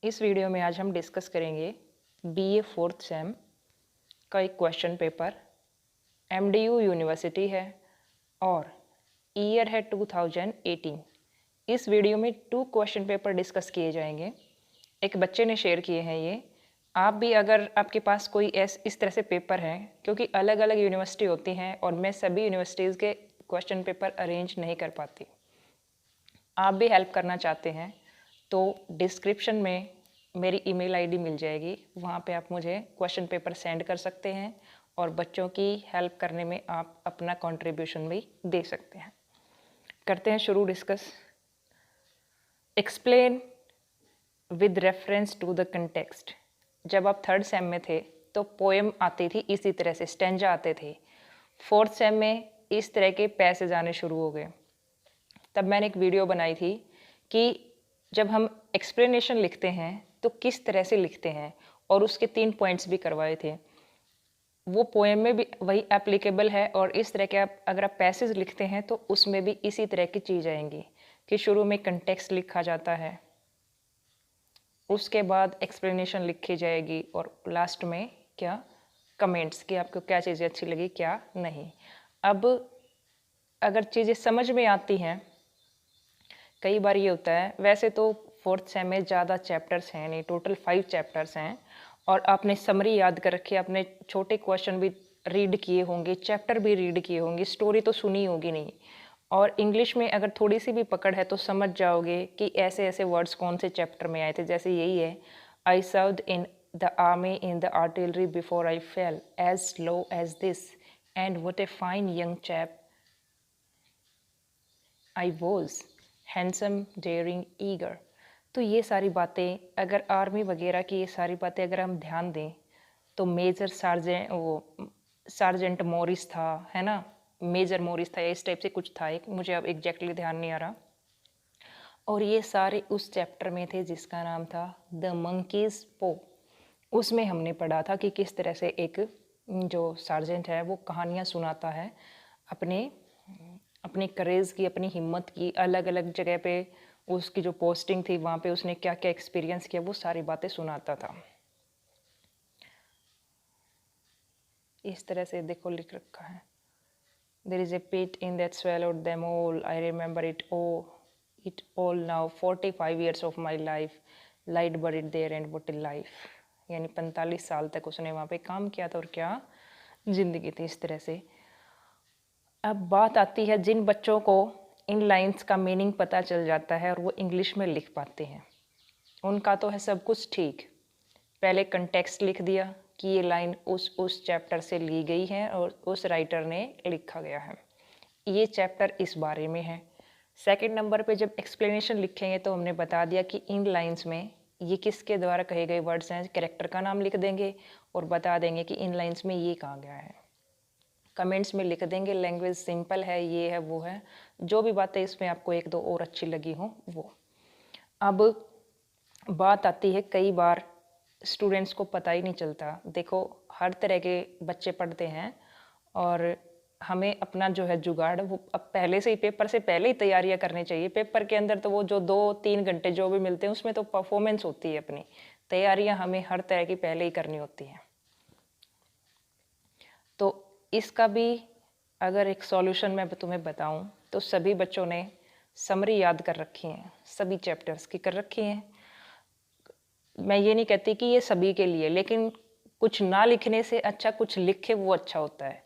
इस वीडियो में आज हम डिस्कस करेंगे बीए फोर्थ सेम का एक क्वेश्चन पेपर। एमडीयू यूनिवर्सिटी है और ईयर है 2018। इस वीडियो में 2 क्वेश्चन पेपर डिस्कस किए जाएंगे। एक बच्चे ने शेयर किए हैं ये। आप भी अगर आपके पास कोई इस तरह से पेपर हैं, क्योंकि अलग अलग यूनिवर्सिटी होती हैं और मैं सभी यूनिवर्सिटीज़ के क्वेश्चन पेपर अरेंज नहीं कर पाती, आप भी हेल्प करना चाहते हैं तो डिस्क्रिप्शन में मेरी ईमेल आईडी मिल जाएगी, वहाँ पे आप मुझे क्वेश्चन पेपर सेंड कर सकते हैं और बच्चों की हेल्प करने में आप अपना कंट्रीब्यूशन भी दे सकते हैं। करते हैं शुरू discuss. Explain with reference to the context. जब आप 3rd सेम में थे तो पोएम आती थी, इसी तरह से स्टेंजा आते थे। 4th सेम में इस तरह के पैसेज आने शुरू हो गए। तब मैंने एक वीडियो बनाई थी कि जब हम एक्सप्लेनेशन लिखते हैं तो किस तरह से लिखते हैं, और उसके 3 पॉइंट्स भी करवाए थे। वो पोएम में भी वही एप्लीकेबल है और इस तरह के अगर आप पैसेज लिखते हैं तो उसमें भी इसी तरह की चीज़ आएंगी कि शुरू में कंटेक्स्ट लिखा जाता है, उसके बाद एक्सप्लेनेशन लिखी जाएगी और लास्ट में क्या कमेंट्स कि आपको क्या चीज़ें अच्छी लगी क्या नहीं। अब अगर चीज़ें समझ में आती हैं, कई बार ये होता है, वैसे तो 4th सेम में ज़्यादा चैप्टर्स हैं नहीं, टोटल 5 चैप्टर्स हैं और आपने समरी याद कर रखी है, आपने छोटे क्वेश्चन भी रीड किए होंगे, चैप्टर भी रीड किए होंगे, स्टोरी तो सुनी होगी नहीं। और इंग्लिश में अगर थोड़ी सी भी पकड़ है तो समझ जाओगे कि ऐसे ऐसे वर्ड्स कौन से चैप्टर में आए थे। जैसे यही है, I served in the army in the artillery before I fell as low as this and what a fine young chap I was handsome daring eager. तो ये सारी बातें, अगर आर्मी वगैरह की ये सारी बातें अगर हम ध्यान दें तो मेजर सार्जेंट मॉरिस था, है ना, मेजर मॉरिस था या इस टाइप से कुछ था एक, मुझे अब एग्जैक्टली ध्यान नहीं आ रहा। और ये सारे उस चैप्टर में थे जिसका नाम था द मंकीज पो। उसमें हमने पढ़ा था कि किस तरह से एक जो सार्जेंट है वो कहानियाँ सुनाता है अपनी करेज की, अपनी हिम्मत की, अलग अलग जगह पे उसकी जो पोस्टिंग थी वहाँ पे उसने क्या क्या एक्सपीरियंस किया, वो सारी बातें सुनाता था। इस तरह से देखो लिख रखा है, there is a pit in that swallowed them all, I remember it all now, 45 years of my life lied buried there and what a life। यानी 45 साल तक उसने वहाँ पे काम किया था और क्या जिंदगी थी। इस तरह से अब बात आती है जिन बच्चों को इन लाइंस का मीनिंग पता चल जाता है और वो इंग्लिश में लिख पाते हैं, उनका तो है सब कुछ ठीक। पहले कंटेक्स्ट लिख दिया कि ये लाइन उस चैप्टर से ली गई है और उस राइटर ने लिखा गया है, ये चैप्टर इस बारे में है। सेकंड नंबर पे जब एक्सप्लेनेशन लिखेंगे तो हमने बता दिया कि इन लाइंस में ये किसके द्वारा कहे गए वर्ड्स हैं, कैरेक्टर का नाम लिख देंगे और बता देंगे कि इन लाइंस में ये कहा गया है। कमेंट्स में लिख देंगे लैंग्वेज सिंपल है, ये है वो है, जो भी बातें इसमें आपको 1-2 और अच्छी लगी हो वो। अब बात आती है, कई बार स्टूडेंट्स को पता ही नहीं चलता। देखो हर तरह के बच्चे पढ़ते हैं और हमें अपना जो है जुगाड़ वो अब पहले से ही, पेपर से पहले ही तैयारियां करनी चाहिए। पेपर के अंदर तो वो जो 2-3 घंटे जो भी मिलते हैं उसमें तो परफॉर्मेंस होती है, अपनी तैयारियां हमें हर तरह की पहले ही करनी होती हैं। तो इसका भी अगर एक सॉल्यूशन मैं तुम्हें बताऊं तो सभी बच्चों ने समरी याद कर रखी है, सभी चैप्टर्स की कर रखी हैं। मैं ये नहीं कहती कि ये सभी के लिए, लेकिन कुछ ना लिखने से अच्छा कुछ लिखे वो अच्छा होता है।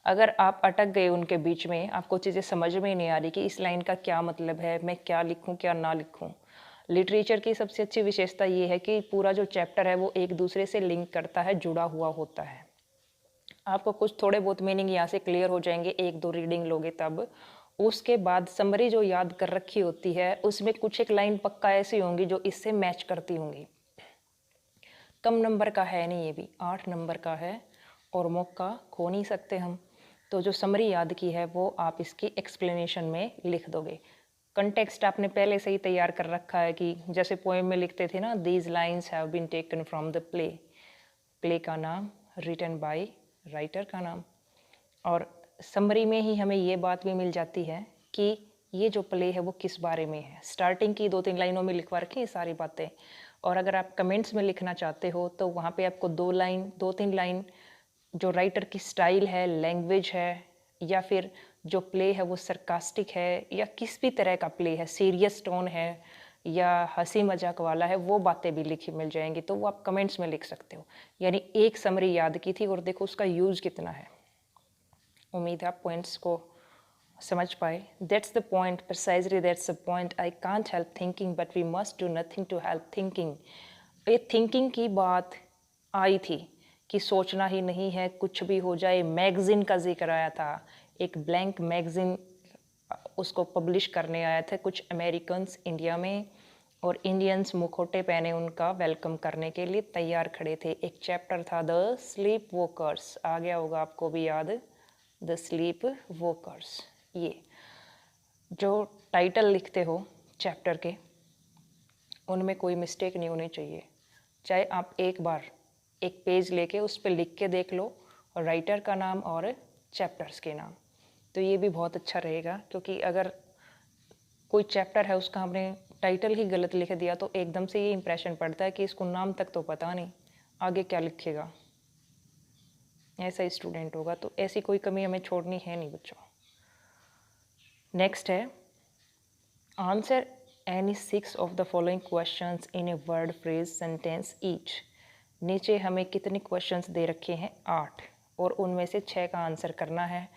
अगर आप अटक गए उनके बीच में, आपको चीज़ें समझ में ही नहीं आ रही कि इस लाइन का क्या मतलब है, मैं क्या लिखूं क्या ना लिखूं। लिटरेचर की सबसे अच्छी विशेषता ये है कि पूरा जो चैप्टर है वो एक दूसरे से लिंक करता है, जुड़ा हुआ होता है। आपको कुछ थोड़े बहुत मीनिंग यहाँ से क्लियर हो जाएंगे, 1-2 रीडिंग लोगे तब। उसके बाद समरी जो याद कर रखी होती है उसमें कुछ एक लाइन पक्का ऐसी होंगी जो इससे मैच करती होंगी। कम नंबर का है नहीं, ये भी 8 नंबर का है और मौका खो नहीं सकते हम। तो जो समरी याद की है वो आप इसकी एक्सप्लेनेशन में लिख दोगे। कंटेक्स्ट आपने पहले से ही तैयार कर रखा है कि जैसे पोएम में लिखते थे ना, these lines have been taken from the play, play का नाम, रिटन बाय राइटर का नाम। और समरी में ही हमें ये बात भी मिल जाती है कि ये जो प्ले है वो किस बारे में है। स्टार्टिंग की 2-3 लाइनों में लिखवा रखी है सारी बातें। और अगर आप कमेंट्स में लिखना चाहते हो तो वहाँ पे आपको 2-3 लाइन जो राइटर की स्टाइल है, लैंग्वेज है, या फिर जो प्ले है वो सरकास्टिक है या किस भी तरह का प्ले है, सीरियस टोन है या हंसी मजाक वाला है, वो बातें भी लिखी मिल जाएंगी, तो वो आप कमेंट्स में लिख सकते हो। यानी एक समरी याद की थी और देखो उसका यूज़ कितना है। उम्मीद है आप पॉइंट्स को समझ पाए। That's the point, precisely that's the point, I can't help thinking but we must do nothing to help thinking. ये थिंकिंग की बात आई थी कि सोचना ही नहीं है, कुछ भी हो जाए। मैगज़ीन का जिक्र आया था, एक ब्लैंक मैगज़ीन उसको पब्लिश करने आया था कुछ अमेरिकन्स इंडिया में, और इंडियंस मुखौटे पहने उनका वेलकम करने के लिए तैयार खड़े थे। एक चैप्टर था द स्लीप वॉकर्स, आ गया होगा आपको भी याद, द स्लीप वॉकर्स। ये जो टाइटल लिखते हो चैप्टर के, उनमें कोई मिस्टेक नहीं होनी चाहिए। चाहे आप एक बार एक पेज लेके उस पर लिख के देख लो राइटर का नाम और चैप्टर्स के नाम, तो ये भी बहुत अच्छा रहेगा। क्योंकि अगर कोई चैप्टर है उसका हमने टाइटल ही गलत लिख दिया तो एकदम से ये इंप्रेशन पड़ता है कि इसको नाम तक तो पता नहीं, आगे क्या लिखेगा, ऐसा स्टूडेंट होगा। तो ऐसी कोई कमी हमें छोड़नी है नहीं बच्चों। नेक्स्ट है, answer any 6 of the following questions in a word phrase sentence each. नीचे हमें कितने क्वेश्चंस दे रखे हैं? 8, और उनमें से 6 का आंसर करना है,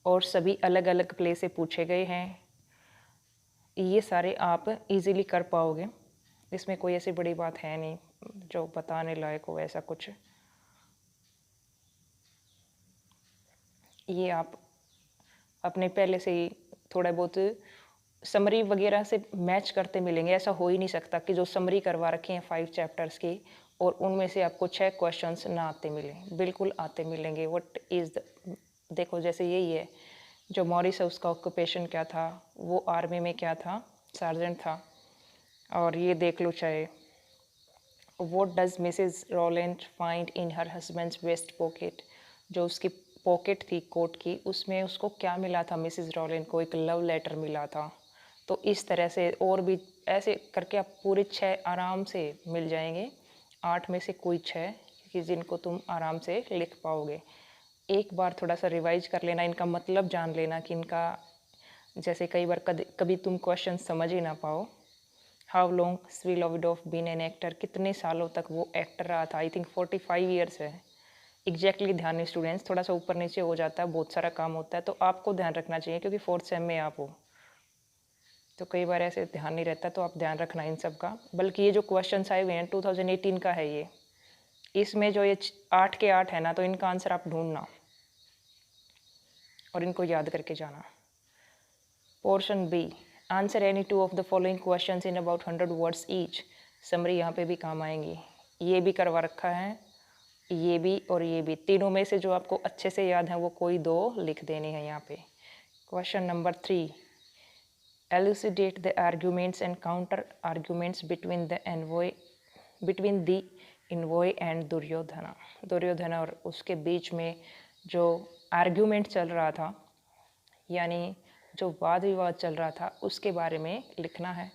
और सभी अलग अलग प्ले से पूछे गए हैं। ये सारे आप इजीली कर पाओगे, इसमें कोई ऐसी बड़ी बात है नहीं जो बताने लायक हो ऐसा कुछ। ये आप अपने पहले से ही थोड़ा बहुत समरी वगैरह से मैच करते मिलेंगे। ऐसा हो ही नहीं सकता कि जो समरी करवा रखे हैं 5 चैप्टर्स की और उनमें से आपको 6 क्वेश्चंस ना आते मिलें, बिल्कुल आते मिलेंगे। व्हाट इज़ द, देखो जैसे यही है, जो मॉरिस है उसका ऑक्यूपेशन क्या था, वो आर्मी में क्या था, सार्जेंट था। और ये देख लो, चाहे what does Mrs Rowland find in her husband's waist pocket, जो उसकी पॉकेट थी कोट की, उसमें उसको क्या मिला था मिसेस रॉलैंड को? एक लव लेटर मिला था। तो इस तरह से और भी ऐसे करके आप पूरे 6 आराम से मिल जाएंगे, 8 में से कोई 6 कि जिनको तुम आराम से लिख पाओगे। एक बार थोड़ा सा रिवाइज कर लेना, इनका मतलब जान लेना कि इनका, जैसे कई बार कभी तुम क्वेश्चन समझ ही ना पाओ। How long Svetlovidov been an actor, कितने सालों तक वो एक्टर रहा था? आई थिंक 45 ईयर्स है। एग्जैक्टली ध्यान नहीं स्टूडेंट्स, थोड़ा सा ऊपर नीचे हो जाता है, बहुत सारा काम होता है, तो आपको ध्यान रखना चाहिए क्योंकि 4th सेम में आप हो, तो कई बार ऐसे ध्यान नहीं रहता, तो आप ध्यान रखना इन सब का। बल्कि ये जो क्वेश्चंस आए हुए हैं 2018 का है ये, इसमें जो ये 8 के 8 है ना, तो इनका आंसर आप ढूंढना और इनको याद करके जाना। Portion B, answer any 2 of the following questions in about 100 words each. Summary यहाँ पे भी काम आएंगी, ये भी करवा रखा है, ये भी और ये भी। तीनों में से जो आपको अच्छे से याद है वो कोई 2 लिख देने हैं यहाँ पे। Question number 3, elucidate the arguments and counter arguments between the envoy and Duryodhana. Duryodhana और उसके बीच में जो आर्ग्यूमेंट चल रहा था, यानी जो वाद विवाद चल रहा था, उसके बारे में लिखना है।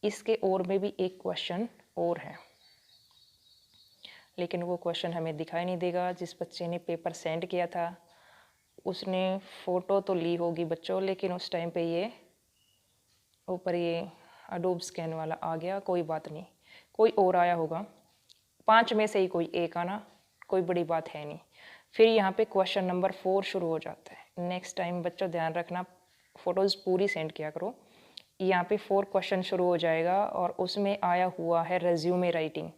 इसके और में भी एक क्वेश्चन और है, लेकिन वो क्वेश्चन हमें दिखाई नहीं देगा। जिस बच्चे ने पेपर सेंड किया था उसने फ़ोटो तो ली होगी बच्चों, लेकिन उस टाइम पे ये ऊपर ये अडोब स्कैन वाला आ गया। कोई बात नहीं, कोई और आया होगा, 5 में से ही कोई एक आना, कोई बड़ी बात है नहीं। फिर यहाँ पे क्वेश्चन नंबर 4 शुरू हो जाता है। नेक्स्ट टाइम बच्चों ध्यान रखना, फ़ोटोज़ पूरी सेंड किया करो। यहाँ पे 4 क्वेश्चन शुरू हो जाएगा और उसमें आया हुआ है रेज्यूमे राइटिंग।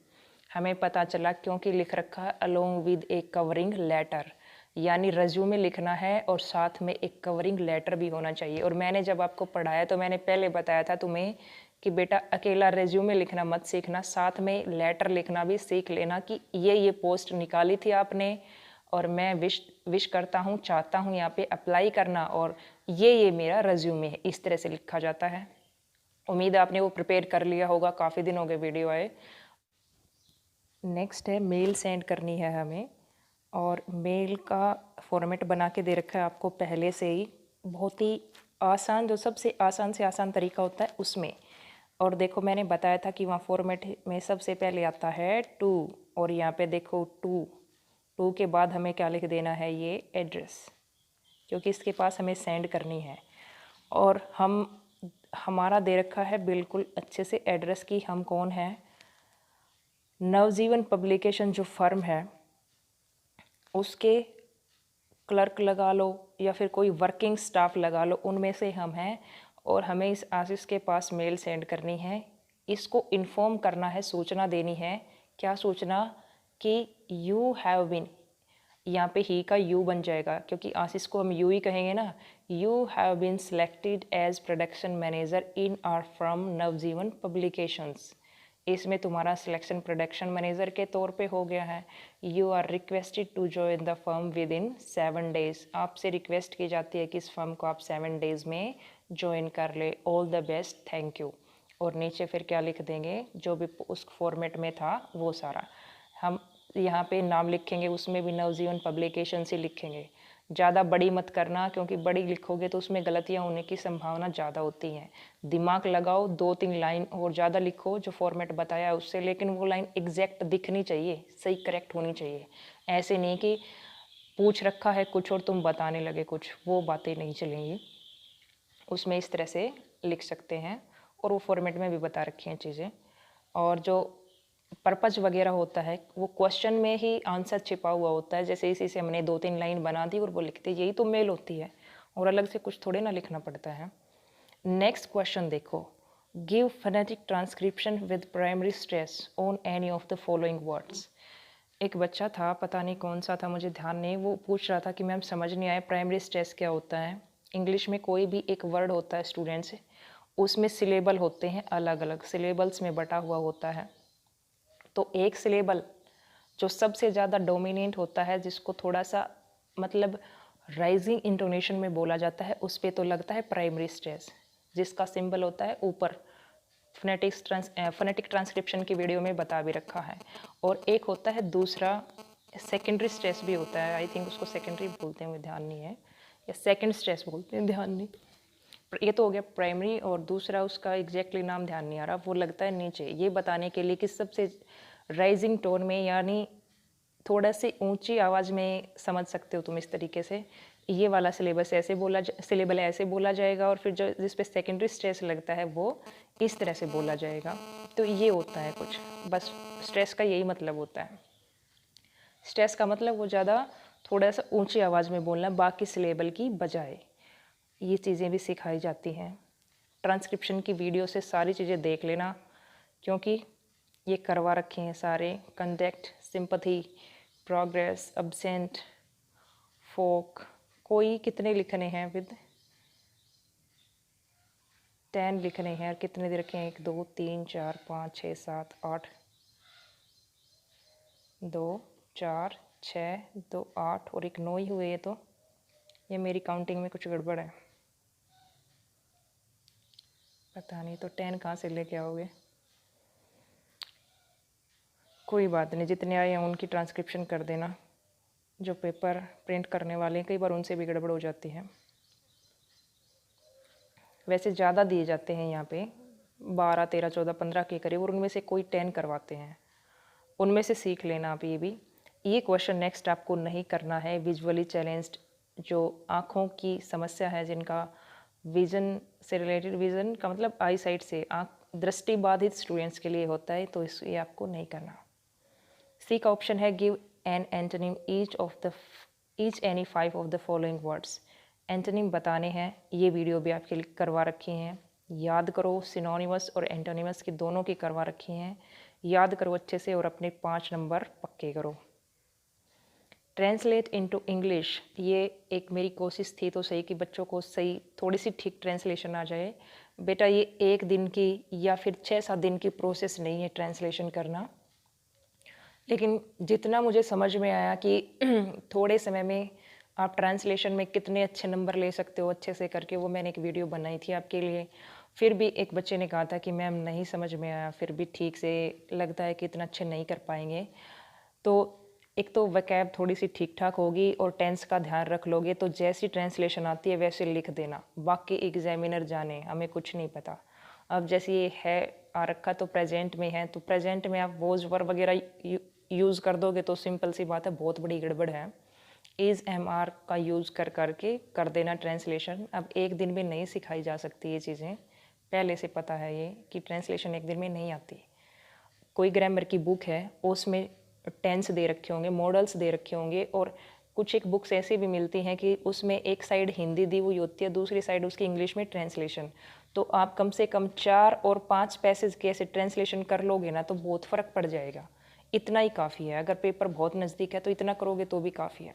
हमें पता चला क्योंकि लिख रखा है along with a covering letter, यानी रेज्यूमे लिखना है और साथ में एक कवरिंग लेटर भी होना चाहिए। और मैंने जब आपको पढ़ाया तो मैंने पहले बताया था तुम्हें कि बेटा अकेला रेज्यूमे लिखना मत सीखना, साथ में लेटर लिखना भी सीख लेना कि ये पोस्ट निकाली थी आपने और मैं विश करता हूँ, चाहता हूँ यहाँ पे अप्लाई करना, और ये मेरा रेज्यूमे है। इस तरह से लिखा जाता है। उम्मीद है आपने वो प्रिपेयर कर लिया होगा, काफ़ी दिन हो गए वीडियो आए। नेक्स्ट है मेल सेंड करनी है हमें, और मेल का फॉर्मेट बना के दे रखा है आपको पहले से ही। बहुत ही आसान, जो सबसे आसान से आसान तरीका होता है उसमें और देखो मैंने बताया था कि वहाँ फॉर्मेट में सबसे पहले आता है टू, और यहाँ पे देखो टू के बाद हमें क्या लिख देना है, ये एड्रेस, क्योंकि इसके पास हमें सेंड करनी है। और हमारा दे रखा है बिल्कुल अच्छे से एड्रेस की हम कौन हैं, नवजीवन पब्लिकेशन जो फर्म है उसके क्लर्क लगा लो या फिर कोई वर्किंग स्टाफ लगा लो, उनमें से हम हैं। और हमें इस आशीष के पास मेल सेंड करनी है, इसको इन्फॉर्म करना है, सूचना देनी है। क्या सूचना, कि यू हैव बीन, यहाँ पे ही का यू बन जाएगा क्योंकि आशीष को हम यू ही कहेंगे ना। You have been selected as production manager in our firm Navjivan publications. इसमें तुम्हारा सिलेक्शन प्रोडक्शन मैनेजर के तौर पे हो गया है। You are requested to join the firm within 7 days. आपसे रिक्वेस्ट की जाती है कि इस फर्म को आप 7 डेज में ज्वाइन कर ले। All the best, thank you. और नीचे फिर क्या लिख देंगे, जो भी उस फॉर्मेट में था वो सारा हम यहाँ पे नाम लिखेंगे, उसमें भी नवजीवन पब्लिकेशन से लिखेंगे। ज़्यादा बड़ी मत करना, क्योंकि बड़ी लिखोगे तो उसमें गलतियाँ होने की संभावना ज़्यादा होती है। दिमाग लगाओ, 2-3 लाइन और ज़्यादा लिखो जो फॉर्मेट बताया है उससे, लेकिन वो लाइन एग्जैक्ट दिखनी चाहिए, सही करेक्ट होनी चाहिए। ऐसे नहीं कि पूछ रखा है कुछ और तुम बताने लगे कुछ, वो बातें नहीं चलेंगी। उसमें इस तरह से लिख सकते हैं, और वो फॉर्मेट में भी बता रखी हैं चीज़ें। और जो पर्पज वगैरह होता है वो क्वेश्चन में ही आंसर छिपा हुआ होता है। जैसे इसी से हमने 2-3 लाइन बना दी और वो लिखते, यही तो मेल होती है, और अलग से कुछ थोड़े ना लिखना पड़ता है। नेक्स्ट क्वेश्चन देखो, give phonetic transcription with primary stress on any of the following words. एक बच्चा था, पता नहीं कौन सा था, मुझे ध्यान नहीं, वो पूछ रहा था कि मैम समझ नहीं आया प्राइमरी स्ट्रेस क्या होता है। इंग्लिश में कोई भी एक वर्ड होता है स्टूडेंट्स, उसमें सिलेबल होते हैं, अलग अलग सिलेबल्स में बटा हुआ होता है। तो एक सिलेबल जो सबसे ज़्यादा डोमिनेंट होता है, जिसको थोड़ा सा मतलब राइजिंग इंटोनेशन में बोला जाता है, उस पर तो लगता है प्राइमरी स्ट्रेस, जिसका सिंबल होता है ऊपर। फोनेटिक ट्रांसक्रिप्शन की वीडियो में बता भी रखा है। और एक होता है दूसरा, सेकेंडरी स्ट्रेस भी होता है, आई थिंक उसको सेकेंडरी बोलते हैं, मुझे ध्यान नहीं है, या सेकेंड स्ट्रेस बोलते हैं, ध्यान नहीं। ये तो हो गया प्राइमरी, और दूसरा उसका एग्जैक्टली नाम ध्यान नहीं आ रहा, वो लगता है नीचे, ये बताने के लिए कि सबसे राइजिंग टोन में, यानी थोड़ा सी ऊंची आवाज़ में समझ सकते हो तुम इस तरीके से। ये वाला सिलेबल ऐसे बोला जाएगा, और फिर जो जिस पे सेकेंडरी स्ट्रेस लगता है वो इस तरह से बोला जाएगा। तो ये होता है कुछ, बस स्ट्रेस का यही मतलब होता है। स्ट्रेस का मतलब वो ज़्यादा थोड़ा सा ऊंची आवाज़ में बोलना बाकी सिलेबल की बजाय। ये चीज़ें भी सिखाई जाती हैं। ट्रांसक्रिप्शन की वीडियो से सारी चीज़ें देख लेना, क्योंकि ये करवा रखे हैं सारे। कंटेक्ट, सिंपथी, प्रोग्रेस, अब्सेंट, फोक, कोई कितने लिखने हैं, विद 10 लिखने हैं। और कितने दे रखे हैं, 1 2 3 4 5 6 7 8, 2 4 6 2 8 और 1 9 ही हुए। ये मेरी काउंटिंग में कुछ गड़बड़ है, पता नहीं, तो 10 कहाँ से लेके आओगे। कोई बात नहीं, जितने आए हैं उनकी ट्रांसक्रिप्शन कर देना। जो पेपर प्रिंट करने वाले हैं कई बार उनसे भी गड़बड़ हो जाती है। वैसे ज़्यादा दिए जाते हैं यहाँ पे, 12 13 14 15 के करीब, और उनमें से कोई 10 करवाते हैं, उनमें से सीख लेना आप। ये क्वेश्चन नेक्स्ट आपको नहीं करना है। विजुअली चैलेंज्ड, जो आँखों की समस्या है, जिनका विज़न से रिलेटेड, विज़न का मतलब आई साइट से, आँख दृष्टि बाधित स्टूडेंट्स के लिए होता है, तो ये आपको नहीं करना। सी का ऑप्शन है, give an antonym each any 5 of the following words. Antonym बताने हैं, ये वीडियो भी आपके लिए करवा रखी हैं, याद करो। सिनोनिमस और एंटोनिमस की दोनों की करवा रखी हैं, याद करो अच्छे से और अपने 5 नंबर पक्के करो। ट्रांसलेट इनटू इंग्लिश, ये एक मेरी कोशिश थी तो सही कि बच्चों को सही थोड़ी सी ठीक ट्रांसलेशन आ जाए। बेटा ये 1 दिन की या फिर 6-7 दिन की प्रोसेस नहीं है ट्रांसलेशन करना, लेकिन जितना मुझे समझ में आया कि थोड़े समय में आप ट्रांसलेशन में कितने अच्छे नंबर ले सकते हो अच्छे से करके, वो मैंने एक वीडियो बनाई थी आपके लिए। फिर भी एक बच्चे ने कहा था कि मैम नहीं समझ में आया, फिर भी ठीक से लगता है कि इतना अच्छे नहीं कर पाएंगे। तो एक तो वकैब थोड़ी सी ठीक ठाक होगी, और टेंस का ध्यान रख लोगे तो जैसी ट्रांसलेशन आती है वैसे लिख देना। बाकी एग्जामिनर जाने, हमें कुछ नहीं पता। अब जैसे ये है आ रखा तो प्रेजेंट में है, तो प्रेजेंट में आप वोज वर्ब वगैरह यूज़ कर दोगे तो सिंपल सी बात है, बहुत बड़ी गड़बड़ है। इज़ एम आर का यूज़ कर करके कर देना ट्रांसलेशन। अब एक दिन में नहीं सिखाई जा सकती ये चीज़ें, पहले से पता है ये कि ट्रांसलेशन एक दिन में नहीं आती। कोई ग्रामर की बुक है उसमें टेंस दे रखे होंगे, मॉडल्स दे रखे होंगे, और कुछ एक बुक्स ऐसी भी मिलती हैं कि उसमें एक साइड हिंदी दी हुई होती है, दूसरी साइड उसकी इंग्लिश में ट्रांसलेशन। तो आप कम से कम 4 और 5 पैसेज के ऐसे ट्रांसलेशन कर लोगे ना तो बहुत फ़र्क पड़ जाएगा। इतना ही काफ़ी है, अगर पेपर बहुत नज़दीक है तो इतना करोगे तो भी काफ़ी है।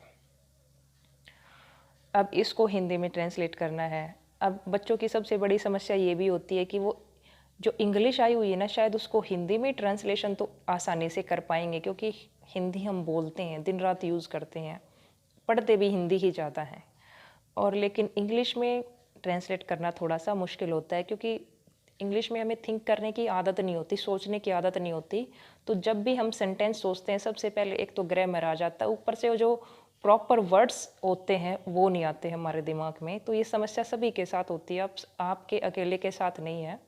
अब इसको हिंदी में ट्रांसलेट करना है। अब बच्चों की सबसे बड़ी समस्या ये भी होती है कि वो जो इंग्लिश आई हुई है ना, शायद उसको हिंदी में ट्रांसलेशन तो आसानी से कर पाएंगे, क्योंकि हिंदी हम बोलते हैं, दिन रात यूज़ करते हैं, पढ़ते भी हिंदी ही ज़्यादा हैं। और लेकिन इंग्लिश में ट्रांसलेट करना थोड़ा सा मुश्किल होता है, क्योंकि इंग्लिश में हमें थिंक करने की आदत नहीं होती, सोचने की आदत नहीं होती। तो जब भी हम सेंटेंस सोचते हैं सबसे पहले एक तो ग्रामर आ जाता है, ऊपर से वो जो प्रॉपर वर्ड्स होते हैं वो नहीं आते हमारे दिमाग में। तो ये समस्या सभी के साथ होती है, आपके अकेले के साथ नहीं है।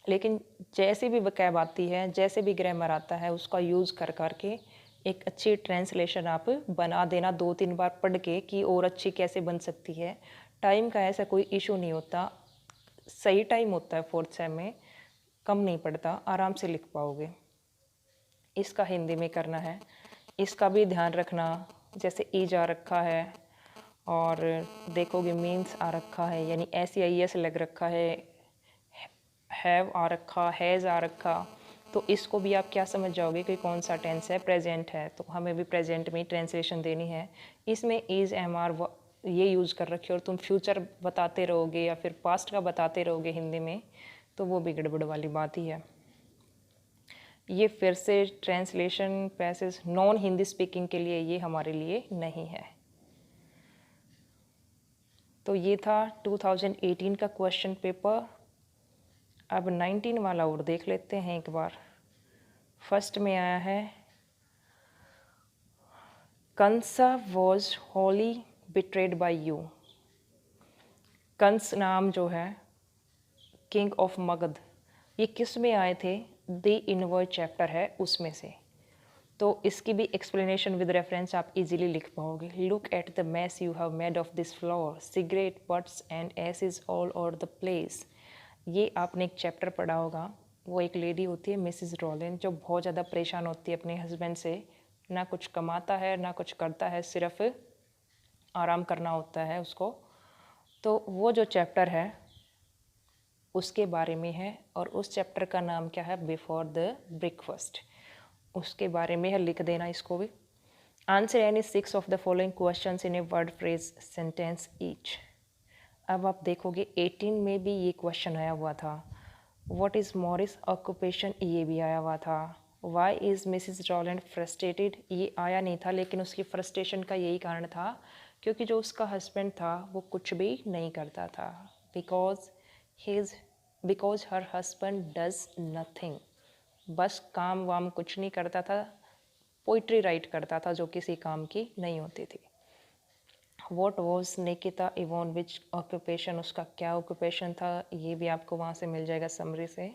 लेकिन जैसे भी वकैब आती है, जैसे भी ग्रामर आता है, उसका यूज़ कर करके एक अच्छी ट्रांसलेशन आप बना देना 2-3 बार पढ़ के कि और अच्छी कैसे बन सकती है। टाइम का ऐसा कोई इशू नहीं होता, सही टाइम होता है 4th सेम में, कम नहीं पड़ता, आराम से लिख पाओगे। इसका हिंदी में करना है, इसका भी ध्यान रखना। जैसे ईज आ रखा है और देखोगे मीन्स आ रखा है, यानी SEIS लग रखा है, हैव आ रखा, हैज़ आ रखा, तो इसको भी आप क्या समझ जाओगे कि कौन सा टेंस है, प्रेजेंट है, तो हमें भी प्रेजेंट में ही ट्रांसलेशन देनी है। इसमें इज़ एम आर ये यूज़ कर रखे और तुम फ्यूचर बताते रहोगे या फिर पास्ट का बताते रहोगे हिंदी में, तो वो भी गड़बड़ वाली बात ही है। ये फिर से translation passage non Hindi speaking के लिए ये हमारे लिए नहीं है। तो ये था 2018 का क्वेश्चन पेपर। अब 19 वाला और देख लेते हैं एक बार। फर्स्ट में आया है, Kansa was wholly betrayed by you. Kansa नाम जो है किंग ऑफ मगध, ये किस में आए थे? द इनवॉय चैप्टर है उसमें से। तो इसकी भी एक्सप्लेनेशन विद रेफरेंस आप इजीली लिख पाओगे। Look at the mess you have made of this floor, cigarette butts and ashes all over the place. ये आपने एक चैप्टर पढ़ा होगा। वो एक लेडी होती है मिसिस रॉलिन, जो बहुत ज़्यादा परेशान होती है अपने हस्बैंड से, ना कुछ कमाता है ना कुछ करता है, सिर्फ आराम करना होता है उसको। तो वो जो चैप्टर है उसके बारे में है, और उस चैप्टर का नाम क्या है? Before the breakfast. उसके बारे में है, लिख देना इसको भी। Answer any 6 of the following questions in a word phrase sentence each. अब आप देखोगे 18 में भी ये क्वेश्चन आया हुआ था। व्हाट इज़ मॉरिस ऑक्यूपेशन, ये भी आया हुआ था। Why is Mrs Rowland frustrated, ये आया नहीं था, लेकिन उसकी फ्रस्ट्रेशन का यही कारण था क्योंकि जो उसका हस्बैंड था वो कुछ भी नहीं करता था। Because her husband does nothing, बस काम वाम कुछ नहीं करता था, पोइट्री राइट करता था जो किसी काम की नहीं होती थी। वॉट वॉज निकिता इवोनविच ऑक्यूपेशन, उसका क्या ऑक्यूपेशन था, ये भी आपको वहाँ से मिल जाएगा समरी से,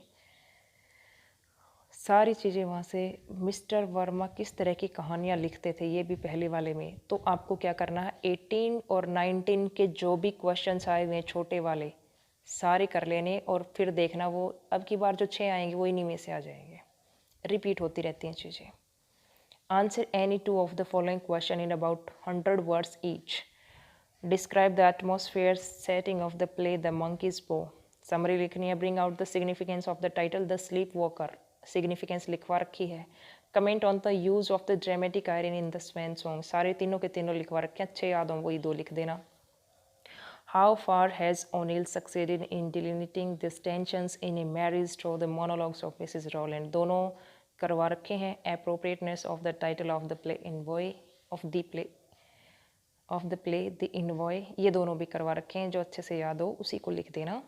सारी चीज़ें वहाँ से। मिस्टर वर्मा किस तरह की कहानियाँ लिखते थे, ये भी पहले वाले में। तो आपको क्या करना है, 18 और 19 के जो भी क्वेश्चंस आए हुए हैं छोटे वाले सारे कर लेने, और फिर देखना वो अब की बार जो 6 आएंगे वो इन्हीं में से आ जाएंगे, रिपीट होती रहती हैं चीज़ें। Answer any 2 of the following question in about 100 words each. Describe the atmosphere setting of the play the monkeys पो। समरी लिखनी है। Bring out the significance of the title the sleep walker, significance लिखवा रखी है। Comment on the use of the dramatic iron in the swan song, सारे तीनों के तीनों लिखवा रखे हैं, अच्छे याद हों वही 2 लिख देना। How far has O'Neill succeeded in delineating this tensions in a marriage through the monologues of Mrs Rowland, दोनों करवा रखे हैं। Appropriateness of the title of the play envoy of the play the envoy, ये दोनों भी करवा रखे हैं, जो अच्छे से याद हो उसी को लिख देना।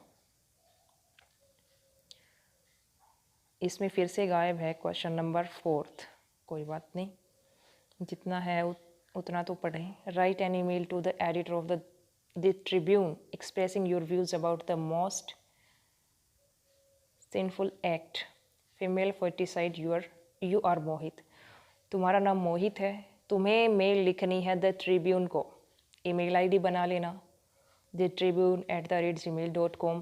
इसमें फिर से गायब है क्वेश्चन नंबर 4, कोई बात नहीं, जितना है उतना तो पढ़ें। Write an email to the editor of the Tribune expressing your views about the most sinful act, female foeticide, you are Mohit. तुम्हारा नाम मोहित है, तुम्हें मेल लिखनी है द ट्रिब्यून को। ईमेल आईडी बना लेना thetribune@gmail.com,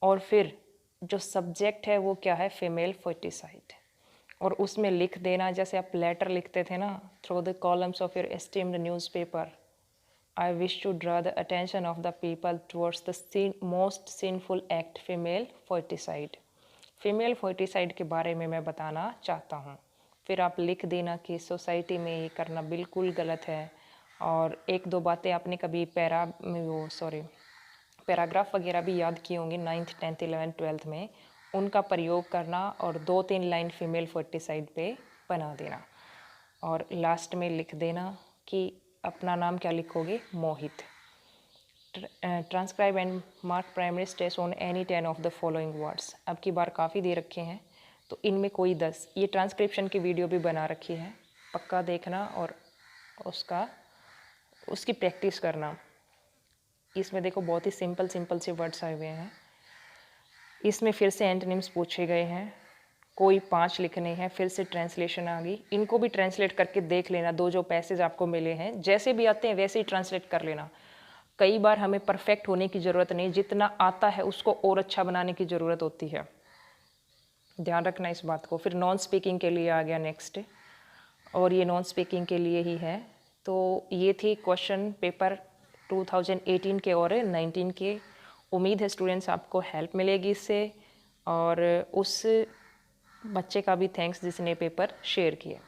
और फिर जो सब्जेक्ट है वो क्या है, फीमेल फर्टिसाइड, और उसमें लिख देना जैसे आप लेटर लिखते थे ना, through the columns of your esteemed newspaper, I wish to draw the attention of the people towards the most sinful act, female ferticide। Female foeticide के बारे में मैं बताना चाहता हूँ। फिर आप लिख देना कि सोसाइटी में ये करना बिल्कुल गलत है, और एक दो बातें आपने कभी पैराग्राफ वगैरह भी याद किए होंगे 9th 10th 11th 12th में, उनका प्रयोग करना और 2-3 लाइन फीमेल फर्टिसाइड पे बना देना, और लास्ट में लिख देना कि अपना नाम क्या लिखोगे, Mohit. Transcribe and mark primary stage on any 10 of the following words. अब की बार काफ़ी दे रखे हैं तो इनमें कोई 10, ये ट्रांसक्रिप्शन की वीडियो भी बना रखी है, पक्का देखना और उसकी प्रैक्टिस करना। इसमें देखो बहुत ही सिंपल से वर्ड्स आए हुए हैं। इसमें फिर से एंटोनिम्स पूछे गए हैं, कोई 5 लिखने हैं, फिर से ट्रांसलेशन आ गई, इनको भी ट्रांसलेट करके देख लेना। जो पैसेज आपको मिले हैं जैसे भी आते हैं वैसे ही ट्रांसलेट कर लेना। कई बार हमें परफेक्ट होने की ज़रूरत नहीं, जितना आता है उसको और अच्छा बनाने की ज़रूरत होती है, ध्यान रखना इस बात को। फिर नॉन स्पीकिंग के लिए आ गया नेक्स्ट, और ये नॉन स्पीकिंग के लिए ही है। तो ये थी क्वेश्चन पेपर 2018 के और 19 के। उम्मीद है स्टूडेंट्स आपको हेल्प मिलेगी इससे, और उस बच्चे का भी थैंक्स जिसने पेपर शेयर किया।